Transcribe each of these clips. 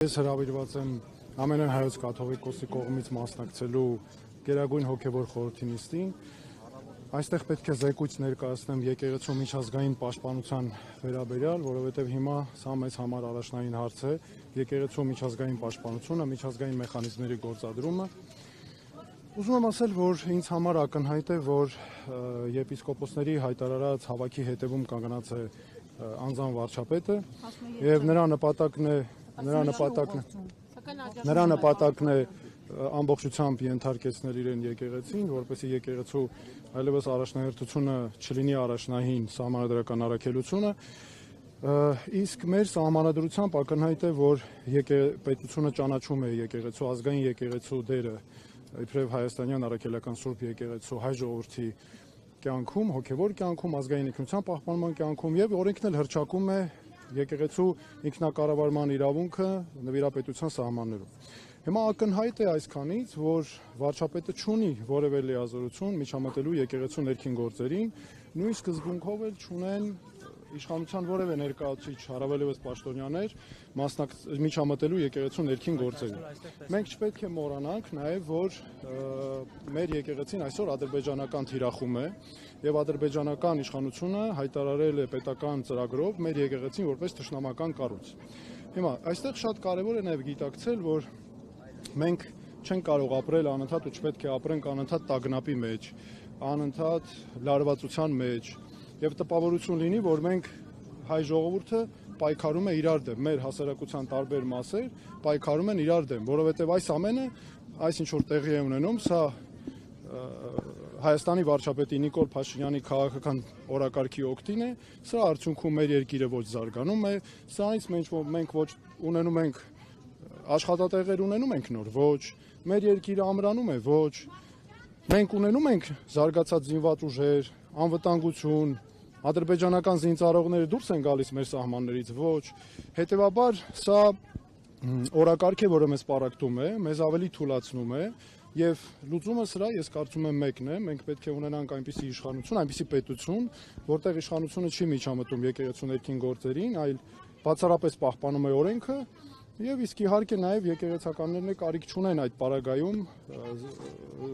Ես հրավիրված եմ ամենայն հայոց կաթողիկոսի կողմից մասնակցելու Գերագույն հոգևոր խորհրդի նիստին։ Այստեղ պետք է զեկույց ներկայացնեմ եկեղեցու միջազգային պաշտպանության վերաբերյալ, որովհետև հիմա սա մեզ համար առաջնային հարց է եկեղեցու միջազգային պաշտպանությունը, միջազգային մեխանիզմների գործադրումը։ Ուզում եմ ասել, որ ինձ համար ակնհայտ է, որ եպիսկոպոսների հայտարարած հավաքի հետևում կանգնած է անձան վարչապետը եւ նրա նպատակն է ամբողջությամբ ենթարկեցնել իրեն եկեղեցին, որպեսզի եկեղեցու այլևս առաջնահերթությունը չլինի առաջնահին սահմանադրական առաքելությունը, իսկ մեր սահմանադրությամբ ակնհայտ է, որ պետությունը ճանաչում է եկեղեցու ազգային եկեղեցու դերը իբրև հայաստանյան առաքելական Սուրբ եկեղեցու հայ ժողովրդի կյանքում, հոգևոր կյանքում, ազգային ինքնության պահպանման կյանքում եւ օրենքն էլ հռչակում է եկեղեցու ինքնակառավարման իրավունքը նվիրապետության սահմաններում։ Հիմա ակնհայտ է այսքանից, որ վարչապետը չունի որևէ լիազորություն միջամտելու եկեղեցու ներքին գործերին, նույն սկզբունքով էլ չունեն իշխանության որևէ ներկայացուցիչ, առավելևս պաշտոնյաներ, միջամտելու եկեղեցու ներքին գործերին։ Մենք չպետք է մոռանանք նաև, որ մեր եկեղեցին այսօր ադրբեջանական թիրախում է եւ ադրբեջանական իշխանությունը հայտարարել է պետական ծրագրով մեր եկեղեցին որպես թշնամական կառույց։ Հիմա այստեղ շատ կարեւոր է նաև գիտակցել, որ մենք չենք կարող ապրել անընդհատ ու չպետք է ապրենք անընդհատ տագնապի մեջ, անընդհատ լարվածության մեջ եւ տպավորություն լինի, որ մենք հայ ժողովուրդը պայքարում է իրար դեմ, մեր հասարակության տարբեր մասեր պայքարում են իրար դեմ, որովհետեւ այս ամենը, այս ինչ որ տեղի է ունենում, սա Հայաստանի վարչապետի Նիկոլ Փաշինյանի քաղաքական օրակարգի օգտին է, սա արդյունքում մեր երկիրը ոչ զարգանում է, սրանից մենք ոչ ունենում ենք աշխատատեղեր ունենում ենք նոր, ոչ, մեր երկիրը ամրանում է, ոչ, մենք ունենում ենք զարգացած զինված ուժեր, անվտանգություն, ադրբեջանական զինծառայողները դուրս են գալիս մեր սահմաններից, ոչ, հետևաբար սա օրակարգ է, որը մեզ պարակտում է, մեզ ավելի թուլացնում է եւ լուծումը սրա ես կարծում եմ մեկն է, մենք պետք է ունենանք այնպիսի իշխանություն, այնպիսի պետություն, որտեղ իշխանությունը չի միջամտում եկեղեցու ներքին գործերին, այլ բացառապես պահպանում է օրենքը եւ իսկ իհարկե նաեւ եկեղեցականներն կարիք չունեն այդ պարագայում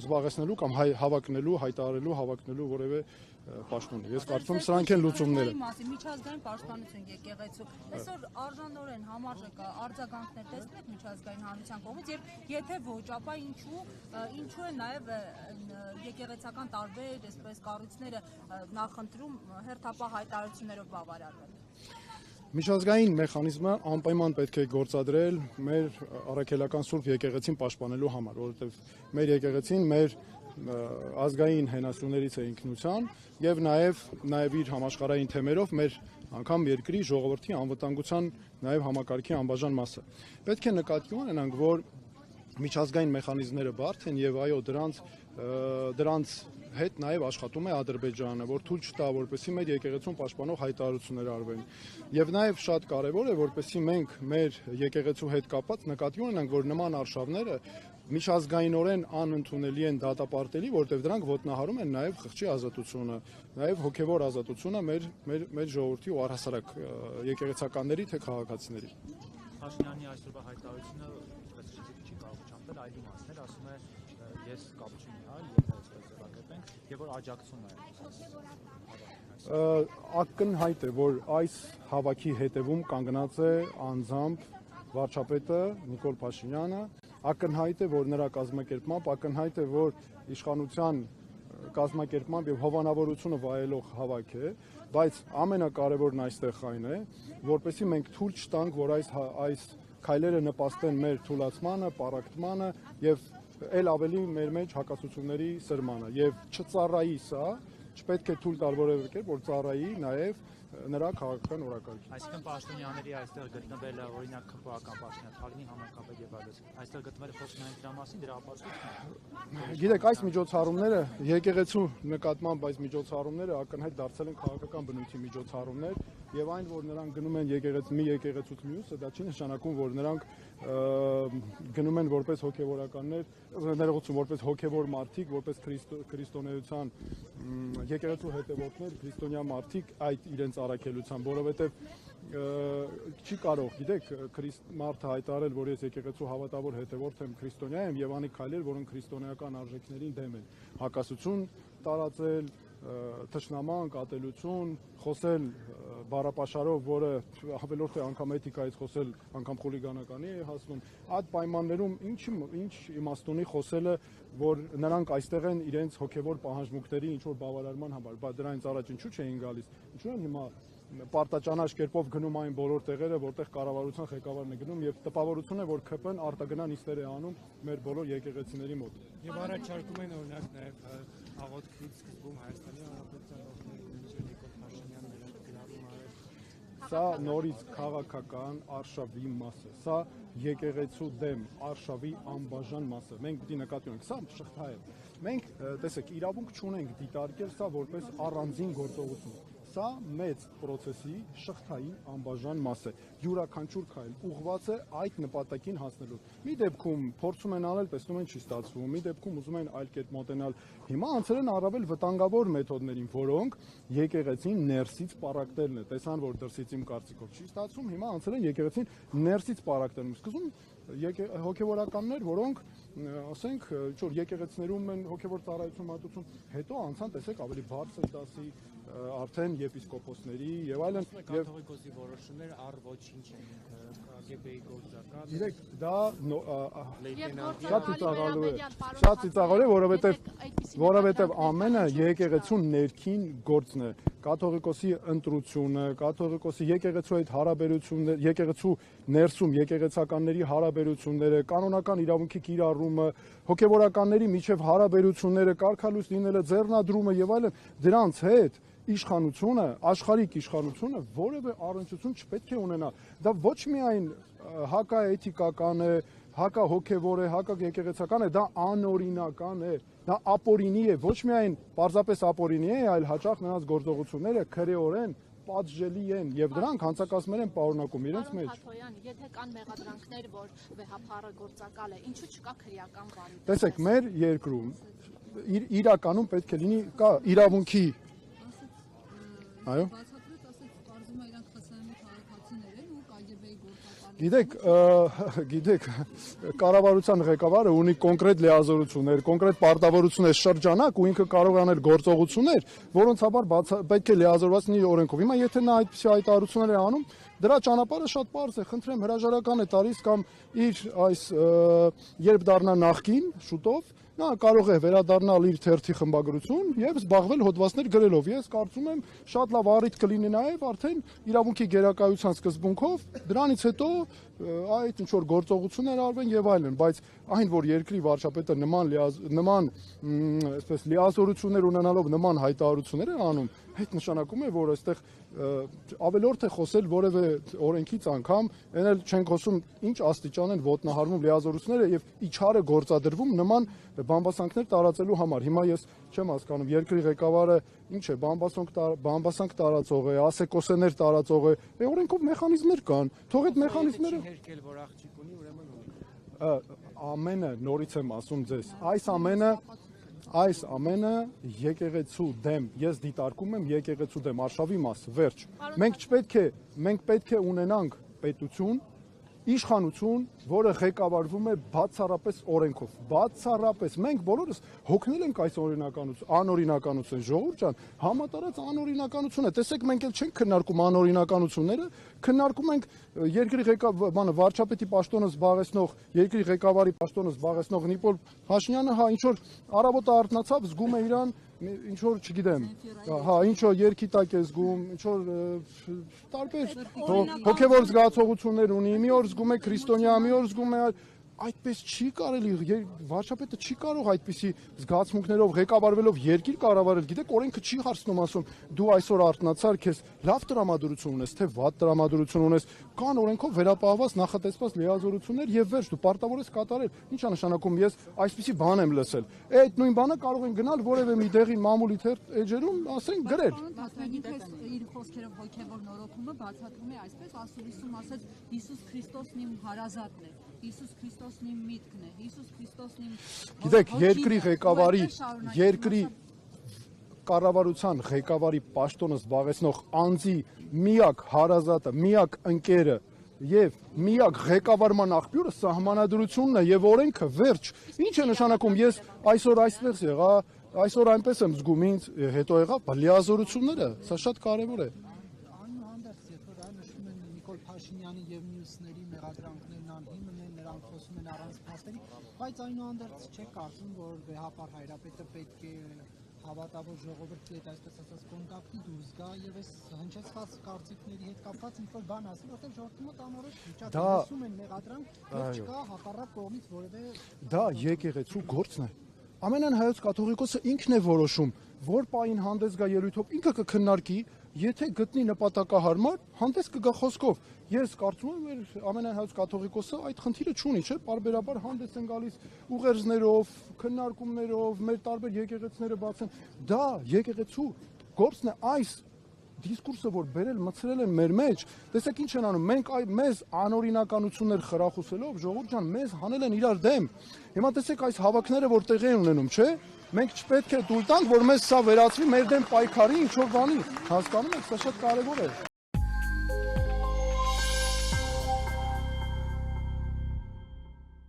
զբաղեցնելու կամ հավակնելու, հայտարարելու, հավակնելու որևէ պաշտոն։ Ես կարծում եմ սրանք են լուծումները։ Միջազգային պաշտպանություն եկեղեցու։ Այսօր արժանորեն համարժեք արձագանքներ տեսնեք միջազգային հանրության կողմից եւ եթե ոչ, ապա ինչու է նաեւ եկեղեցական տարբեր այսպես կառույցները նախընտրում հերթապահ հայտարարություններով բավարարվել։ Միջազգային մեխանիզմը անպայման պետք է գործադրել մեր առաքելական Սուրբ եկեղեցին պաշտպանելու համար, որովհետև մեր եկեղեցին մեր ազգային հենասյուներից է ինքնության եւ նաեւ իր համաշխարհային թեմերով մեր անգամ երկրի ժողովրդի անվտանգության նաեւ համակարգի անբաժան մասը։ Պետք է նկատի ունենանք, որ միջազգային մեխանիզմները բարդ են եւ այո դրանց հետ նաև աշխատում է Ադրբեջանը, որ թույլ չտա, որպեսզի մեր եկեղեցուն պաշտպանող հայտարարություններ արվեն։ Եվ նաև շատ կարևոր է, որպեսզի մենք մեր եկեղեցու հետ կապված նկատի ունենանք, որ նման արշավները միջազգայինորեն անընդունելի են, դատապարտելի, որտեղ դրանք ոտնահարում են նաև խղճի ազատությունը, նաև հոգևոր ազատությունը մեր ժողովրդի ու առհասարակ եկեղեցականների թե քաղաքացիների։ Փաշինյանի այսօրվա հայտարարությունը չի կարող չափել այլ իմաստներ, ասում է ես կապ չունեմ, եթե այսպես ձևակերպենք, եւ որ աջակցում է։ Ակնհայտ է, որ այս հավաքի հետևում կանգնած է անձամբ վարչապետը Նիկոլ Փաշինյանը, ակնհայտ է, որ նրա կազմակերպմամբ, ակնհայտ է, որ իշխանության կազմակերպմամբ եւ հովանավորությունը վայելող հավաք է, բայց ամենակարևորն այստեղ այն է, որպեսզի մենք թույլ չտանք, որ այս քայլերը նպաստեն մեր թուլացմանը, պարակտմանը եւ էլ ավելի մեր մեջ հակասությունների սրմանը եւ չծառայի սա, չպետք է թույլ տալ որևէ կերպ, որ ծառայի նաեւ նրա քաղաքական օրակարգին։ Այսինքն պաշտոնյաների այստեղ գտնվելը, օրինակ քրոական պաշտոնյա Թալինի համակարգապետ եւ այլն, այստեղ գտնվելը խոսում են դրա մասին, դրա ապացույցն է։ Գիտեք, այս միջոցառումները եկեղեցու նկատմամբ այս միջոցառումները ակնհայտ դարձել են քաղաքական բնույթի միջոցառումներ եւ այն, որ նրանք գնում են մի եկեղեցուց մյուսը, դա չի նշանակում, որ նրանք գնում են որպես հոգեվորականներ, ներողություն, որպես հոգևոր մարդիկ, որպես քրիստոնեության եկեղեցու հետևորդներ, քրիստոնյա մարդիկ այդ իրենց առաքելությամբ, որովհետեւ չի կարող, գիտեք, մարդը հայտարարել, որ ես եկեղեցու հավատավոր հետևորդ եմ, քրիստոնյա եմ եւ անի քայլեր, որոնք քրիստոնեական արժեքներին դեմ են, հակասություն տարածել, թշնամանք, ատելություն, խոսել բառապաշարով, որը ավելորդ է անգամ էթիկայից խոսել, անգամ խուլիգանականի է հասնում, այդ պայմաններում ինչ իմաստ ունի խոսելը, որ նրանք այստեղ են իրենց հոգևոր պահանջմունքների ինչ որ բավարարման համար, բայց դրանից առաջ ինչու չէին գալիս, ինչու են հիմա պարտաճանաչ կերպով գնում այն բոլոր տեղերը, որտեղ կառավարության ղեկավարն է գնում եւ տպավորություն է, որ ԿՊ-ն արտագնա նիստեր է անում մեր բոլոր եկեղեցիների մոտ։ Եվ առաջարկում են օրինակ նաեւ աղոթքից սկզբում Հայաստանի Հանրապետության ողջունիչ Նիկոլ Փաշինյանն նրանք գրառում արել։ Սա նորից քաղաքական արշավի մաս է։ Սա եկեղեցու դեմ արշավի անբաժան մաս է։ Մենք պիտի նկատի ունենք, սա շղթա է։ Մենք, տեսեք, իրավունք չունենք դիտարկել սա որպես առանձին գործողություն։ Սա մեծ process-ի շղթայի անբաժան մաս է։ Յուրաքանչյուր քայլ ուղղված է այդ նպատակին հասնելու։ Մի դեպքում փորձում են անել, տեսնում են չի ստացվում, մի դեպքում ուզում են այլ կերպ մոտենալ։ Հիմա անցել են առավել վտանգավոր մեթոդներին, որոնք եկեղեցին ներսից պարակտելն է։ Տեսան, որ դրսից իմ կարծիքով չի ստացվում, հիմա անցել են եկեղեցին ներսից պարակտելն։ Սկզբում հոգևորականներ, որոնք ասենք ինչ-որ եկեղեցիներում են հոգևոր ծառայություն մատուցում, հետո անցան, տեսեք, ավելի բարձր դասի արդեն եպիսկոպոսների եւ այլն եւ կաթողիկոսի որոշումները առ ոչինչ են ԿԳԲ-ի գործական։ Գիտեք, դա լեյտենանտի շատ ծիծաղալի է, որովհետեւ ամենը եկեղեցու ներքին գործն է։ Կաթողիկոսի ընտրությունը, կաթողիկոսի եկեղեցու հետ հարաբերությունները, եկեղեցու ներսում եկեղեցականների հարաբերությունները, կանոնական իրավունքի կիրառումը, հոգևորականների միջև հարաբերությունները, կարգալույս լինելը, ձեռնադրումը եւ այլն, դրանց հետ իշխանությունը, աշխարհիկ իշխանությունը որևէ առնչություն չպետք է ունենա։ Դա ոչ միայն հակաէթիկական է, հակահոգևոր է, հակաեկեղեցական է, դա անօրինական է, դա ապօրինի է, ոչ միայն պարզապես ապօրինի է, այլ հաճախ նրանց գործողությունները քրեորեն պատժելի են եւ դրանք հանցակազմեր են պարունակում իրենց մեջ։ Խաթոյան, եթե կան մեղադրանքներ, որ վեհափառը գործակալ է, ինչու չկա քրեական բան։ Տեսեք, մեր երկրում իրականում պետք է լինի կա իրավունքի Այո։ Բացատրեց, ասեց, կարծում է իրանք ԽՍՀՄ քաղաքացիներ են ու ԿԳԲ-ի գործակալներ։ Գիտեք, կառավարության ղեկավարը ունի կոնկրետ լիազորություններ, կոնկրետ պարտավորություններ, շրջանակ ու ինքը կարող է անել գործողություններ, որոնց համար պետք է լիազորված լինի օրենքով։ Հիմա եթե նա այդպիսի հայտարարություններ է անում, դրա ճանապարհը շատ պարզ է, խնդրեմ հրաժարական է տալիս կամ իր այս երբ դառնա նախկին շուտով նա կարող է վերադառնալ իր թերթի խմբագրություն եւ զբաղվել հոդվածներ գրելով։ Ես կարծում եմ շատ լավ առիթ կլինի նաեւ արդեն իրավունքի գերակայության սկզբունքով դրանից հետո այդ ինչ որ գործողություններ արվեն եւ այլն, բայց այն որ երկրի վարչապետը նման այսպես լիազորություններ ունենալով նման հայտարարություններ է անում, այդ նշանակում է, որ այստեղ ավելորդ է խոսել որևէ օրենքից անգամ, այն էլ չեն խոսում ինչ աստիճան են ոտնահարվում լիազորությունները եւ իջարը գործադրվում նման բամբասանքներ տարածելու համար։ Հիմա ես չեմ հասկանում, երկրի ղեկավարը ինչ է, բամբասանք տարածող է, ասեկոսեներ տարածող է, օրենքով մեխանիզմներ կան, թող այդ մեխանիզմները հերկել, որ աղջիկ ունի, ուրեմն ունի։ ամենը նորից եմ ասում ձեզ, այս ամենը եկեղեցու դեմ, ես դիտարկում եմ եկեղեցու դեմ, արշավի մաս, վերջ։ Մենք պետք է ունենանք պետություն, իշխանություն, որը ղեկավարվում է բացառապես օրենքով։ Բացառապես մենք բոլորս հոգնել ենք այս անօրինականություն, ժողովուրդ ջան, համատարած անօրինականություն է։ Տեսեք, մենք էլ չենք քննարկում անօրինականությունները, քննարկում ենք երկրի վարչապետի պաշտոնը զբաղեցնող, երկրի ղեկավարի պաշտոնը զբաղեցնող Նիկոլ Փաշինյանը, հա, ինչ որ առավոտը արթնացավ, զգում է իրան ինչ որ չգիտեմ, հա, ինչ որ երկի տակ է զգում, ինչ որ տարբեր հոգևոր զգացողություններ ունի, մի օր զգում է քրիստոնյա, մի օր զգում է այդպես չի կարելի, վարչապետը չի կարող այդպիսի զգացմունքներով ղեկավարվելով երկիր կառավարել, գիտեք, օրենքը չի հարցնում, ասում դու այսօր արթնացար, քեզ լավ տրամադրություն ունես, թե վատ տրամադրություն ունես, կան օրենքով վերապահված նախատեսված լիազորություններ եւ վերջ, դու պարտավոր ես կատարել։ Ինչ է նշանակում, ես այսպիսի բան եմ լսել։ Այդ նույն բանը կարող են գնալ որևէ մի դեղին մամուլի թերթ էջերում, ասենք գրել։ Իր խոսքերով հոգևոր նորոգումը բացատրում է այսպես, ասուրիսում ասեց Հիսուս Քրիստոսն իմ հարազատն է, Հիսուս Քրիստոսն իմ միտքն է, Հիսուս Քրիստոսն իմ Գիտեք, երկրի ղեկավարի, կառավարության ղեկավարի պաշտոնը զբաղեցնող անձի միակ հարազատը, միակ ընկերը եւ միակ ղեկավարման աղբյուրը սահմանադրությունն է եւ օրենքը, վերջ։ Ինչ է նշանակում, ես այսօր այստեղ եղա, այսօր այնպես եմ զգում, ինձ հետո եղա լիազորությունները, սա շատ կարեւոր է։ Այնուհանդերձ, երբ որ այն նշում են Նիկոլ Փաշինյանի եւ մյուսների մեղադրանքներն անհիմն են, նրանք խոսում են առանց փաստերի, բայց այնուհանդերձ չեք կարծում, որ վեհապար Հայրապետը պետք է հավատավոր ժողովրդի հետ, այսպես ասած, կոնտակտի դուրս գա եւ այս հնչեցված կարծիքների հետ կապված ինչ-որ բան ասի, որտեղ ժողովրդի մոտ անորոշ վիճակ է, ասում են մեղադրանք, եւ չկա հակառակ կողմից որևէ։ Դա եկեղեցու գործն է։ Ամենայն հայոց կաթողիկոսը ինքն է որոշում, որ պահին հանդես գա ելույթով, ինքը կքննարկի, եթե գտնի նպատակահարմար, հանդես կգա խոսքով։ Ես կարծում եմ, որ ամենայն հայոց կաթողիկոսը այդ խնդիրը չունի, չէ՞, պարբերաբար հանդես են գալիս ուղերձներով, քննարկումներով, մեր տարբեր եկեղեցիները բացեն։ Դա եկեղեցու գործն է, այս դիսկուրսը, որ բերել մցրել են մեր մեջ, տեսեք ինչ են անում, մենք մեզ անօրինականություններ խրախուսելով, ժողովուրդ ջան, մեզ հանել են իրար դեմ։ Հիմա տեսեք այս հավաքները, որ տեղի են ունենում, չէ՞։ Մենք չպետք է տուլ տանք, որ մեզ սա վերածվի մեր դեմ պայքարի ինչ որ բանի։ Հասկանում եք, սա շատ կարևոր է։